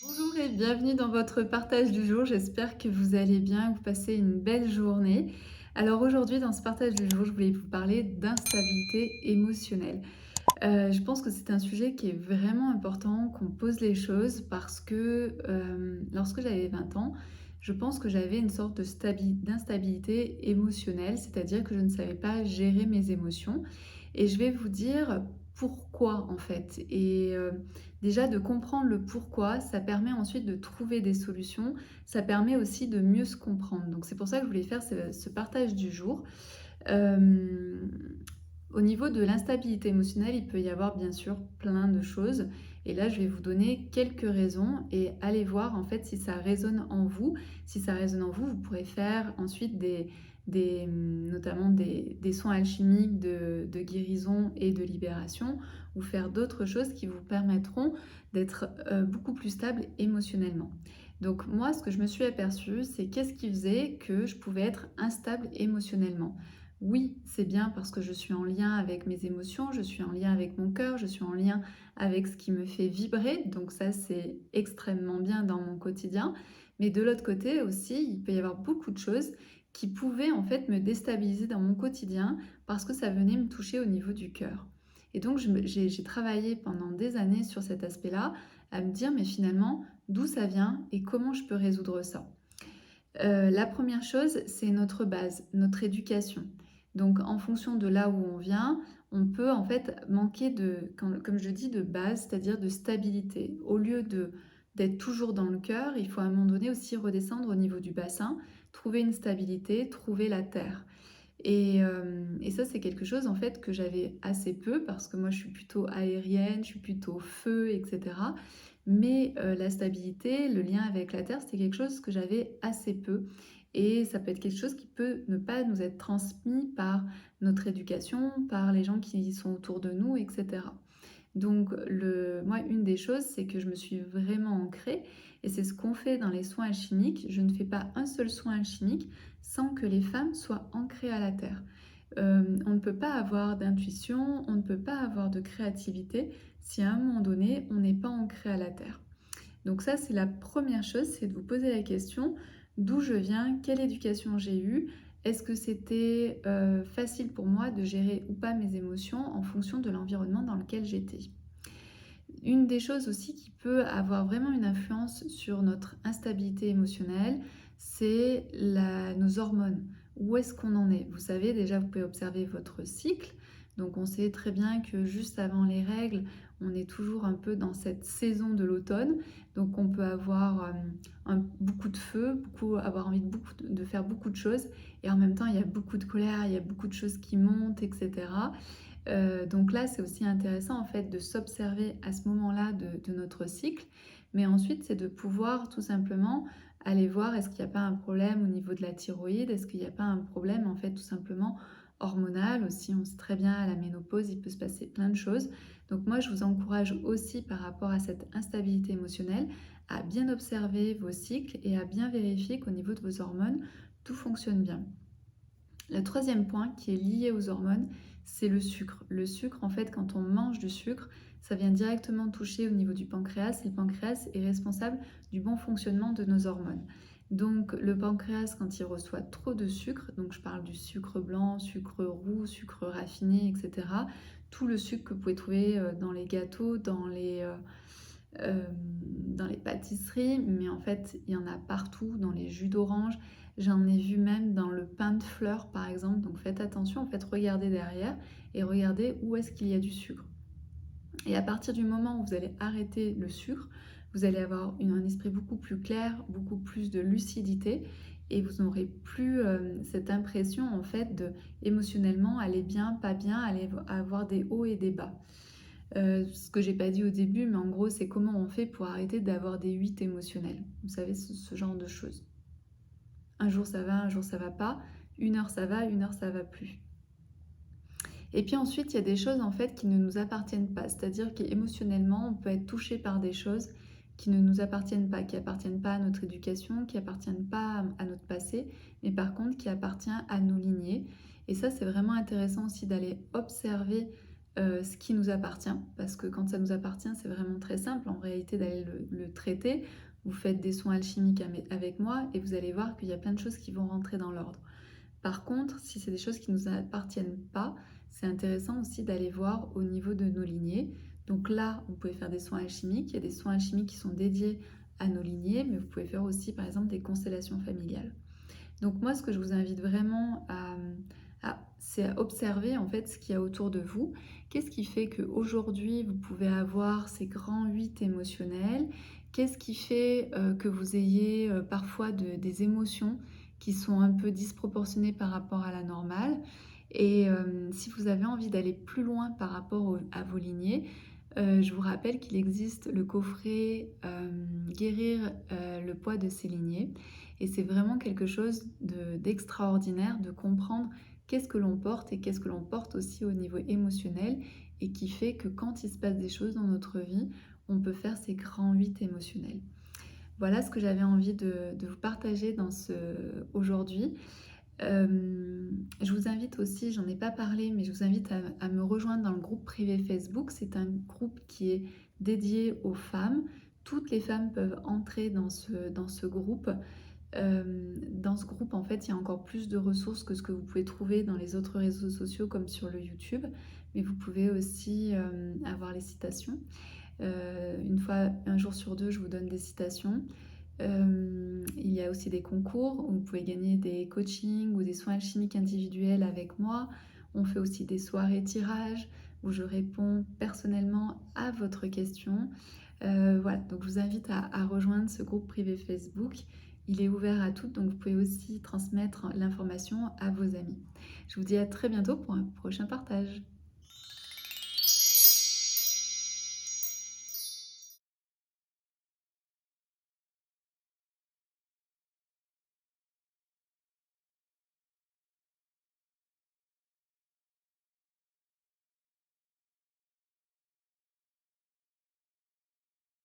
Bonjour et bienvenue dans votre partage du jour. J'espère que vous allez bien, que vous passez une belle journée. Alors aujourd'hui, dans ce partage du jour, je voulais vous parler d'instabilité émotionnelle. Je pense que c'est un sujet qui est vraiment important qu'on pose les choses parce que lorsque j'avais 20 ans, je pense que j'avais une sorte de d'instabilité émotionnelle, c'est-à-dire que je ne savais pas gérer mes émotions. Et je vais vous dire pourquoi en fait. Et déjà de comprendre le pourquoi, ça permet ensuite de trouver des solutions, ça permet aussi de mieux se comprendre. Donc c'est pour ça que je voulais faire ce partage du jour. Hem, Au niveau de l'instabilité émotionnelle, il peut y avoir bien sûr plein de choses et là je vais vous donner quelques raisons et allez voir en fait si ça résonne en vous. Si ça résonne en vous, vous pourrez faire ensuite notamment des soins alchimiques de guérison et de libération ou faire d'autres choses qui vous permettront d'être, beaucoup plus stable émotionnellement. Donc moi, ce que je me suis aperçue, c'est qu'est-ce qui faisait que je pouvais être instable émotionnellement? Oui, c'est bien parce que je suis en lien avec mes émotions, je suis en lien avec mon cœur, je suis en lien avec ce qui me fait vibrer, donc ça c'est extrêmement bien dans mon quotidien. Mais de l'autre côté aussi, il peut y avoir beaucoup de choses qui pouvaient en fait me déstabiliser dans mon quotidien parce que ça venait me toucher au niveau du cœur. Et donc j'ai travaillé pendant des années sur cet aspect-là, à me dire mais finalement d'où ça vient et comment je peux résoudre ça. La première chose, c'est notre base, notre éducation. Donc en fonction de là où on vient, on peut en fait manquer comme je dis, de base, c'est-à-dire de stabilité. Au lieu d'être toujours dans le cœur, il faut à un moment donné aussi redescendre au niveau du bassin, trouver une stabilité, trouver la terre. Et ça, c'est quelque chose en fait que j'avais assez peu parce que moi je suis plutôt aérienne, je suis plutôt feu, etc. Mais la stabilité, le lien avec la terre, c'était quelque chose que j'avais assez peu. Et ça peut être quelque chose qui peut ne pas nous être transmis par notre éducation, par les gens qui sont autour de nous, etc. Donc, moi, une des choses, c'est que je me suis vraiment ancrée, et c'est ce qu'on fait dans les soins alchimiques. Je ne fais pas un seul soin alchimique sans que les femmes soient ancrées à la terre. On ne peut pas avoir d'intuition, on ne peut pas avoir de créativité si à un moment donné, on n'est pas ancré à la terre. Donc ça, c'est la première chose, c'est de vous poser la question d'où je viens, quelle éducation j'ai eue, est-ce que c'était facile pour moi de gérer ou pas mes émotions en fonction de l'environnement dans lequel j'étais. Une des choses aussi qui peut avoir vraiment une influence sur notre instabilité émotionnelle, c'est nos hormones. Où est-ce qu'on en est? Vous savez, déjà, vous pouvez observer votre cycle. Donc, on sait très bien que juste avant les règles, on est toujours un peu dans cette saison de l'automne. Donc, on peut avoir beaucoup de feu, avoir envie de faire beaucoup de choses. Et en même temps, il y a beaucoup de colère, il y a beaucoup de choses qui montent, etc. Donc là, c'est aussi intéressant en fait de s'observer à ce moment-là de notre cycle, mais ensuite c'est de pouvoir tout simplement aller voir est-ce qu'il n'y a pas un problème au niveau de la thyroïde, est-ce qu'il n'y a pas un problème en fait tout simplement hormonal aussi. On sait très bien à la ménopause, il peut se passer plein de choses. Donc moi, je vous encourage aussi par rapport à cette instabilité émotionnelle à bien observer vos cycles et à bien vérifier qu'au niveau de vos hormones, tout fonctionne bien. Le troisième point qui est lié aux hormones, c'est le sucre. Le sucre, en fait, quand on mange du sucre, ça vient directement toucher au niveau du pancréas et le pancréas est responsable du bon fonctionnement de nos hormones. Donc le pancréas, quand il reçoit trop de sucre, donc je parle du sucre blanc, sucre roux, sucre raffiné, etc., tout le sucre que vous pouvez trouver dans les gâteaux, dans les pâtisseries, mais en fait, il y en a partout, dans les jus d'orange. J'en ai vu même dans le pain de fleurs, par exemple. Donc faites attention, en fait, regardez derrière et regardez où est-ce qu'il y a du sucre. Et à partir du moment où vous allez arrêter le sucre, vous allez avoir un esprit beaucoup plus clair, beaucoup plus de lucidité et vous n'aurez plus cette impression en fait de émotionnellement aller bien, pas bien, aller avoir des hauts et des bas. Ce que j'ai pas dit au début, mais en gros, c'est comment on fait pour arrêter d'avoir des 8 émotionnels. Vous savez, ce genre de choses. Un jour ça va, un jour ça va pas. Une heure ça va, une heure ça va plus. Et puis ensuite, il y a des choses en fait qui ne nous appartiennent pas. C'est-à-dire qu'émotionnellement, on peut être touché par des choses qui ne nous appartiennent pas, qui appartiennent pas à notre éducation, qui appartiennent pas à notre passé, mais par contre qui appartient à nos lignées. Et ça, c'est vraiment intéressant aussi d'aller observer ce qui nous appartient, parce que quand ça nous appartient, c'est vraiment très simple en réalité d'aller le traiter. Vous faites des soins alchimiques avec moi et vous allez voir qu'il y a plein de choses qui vont rentrer dans l'ordre. Par contre, si c'est des choses qui ne nous appartiennent pas, c'est intéressant aussi d'aller voir au niveau de nos lignées. Donc là, vous pouvez faire des soins alchimiques. Il y a des soins alchimiques qui sont dédiés à nos lignées, mais vous pouvez faire aussi, par exemple, des constellations familiales. Donc moi, ce que je vous invite vraiment c'est à observer en fait ce qu'il y a autour de vous. Qu'est-ce qui fait qu'aujourd'hui, vous pouvez avoir ces grands 8 émotionnels? Qu'est-ce qui fait que vous ayez parfois des émotions qui sont un peu disproportionnées par rapport à la normale? Et si vous avez envie d'aller plus loin par rapport à vos lignées, je vous rappelle qu'il existe le coffret Guérir le poids de ses lignées. Et c'est vraiment quelque chose d'extraordinaire de comprendre qu'est-ce que l'on porte et qu'est-ce que l'on porte aussi au niveau émotionnel et qui fait que quand il se passe des choses dans notre vie, on peut faire ces grands 8 émotionnels. Voilà ce que j'avais envie de vous partager aujourd'hui. Je vous invite aussi, j'en ai pas parlé, mais je vous invite à me rejoindre dans le groupe privé Facebook. C'est un groupe qui est dédié aux femmes. Toutes les femmes peuvent entrer dans ce groupe. Dans ce groupe, en fait, il y a encore plus de ressources que ce que vous pouvez trouver dans les autres réseaux sociaux comme sur le YouTube. Mais vous pouvez aussi avoir les citations. Une fois, un jour sur deux, je vous donne des citations. Il y a aussi des concours où vous pouvez gagner des coachings ou des soins alchimiques individuels avec moi. On fait aussi des soirées tirages où je réponds personnellement à votre question. Voilà, donc je vous invite à rejoindre ce groupe privé Facebook. Il est ouvert à toutes, donc vous pouvez aussi transmettre l'information à vos amis. Je vous dis à très bientôt pour un prochain partage.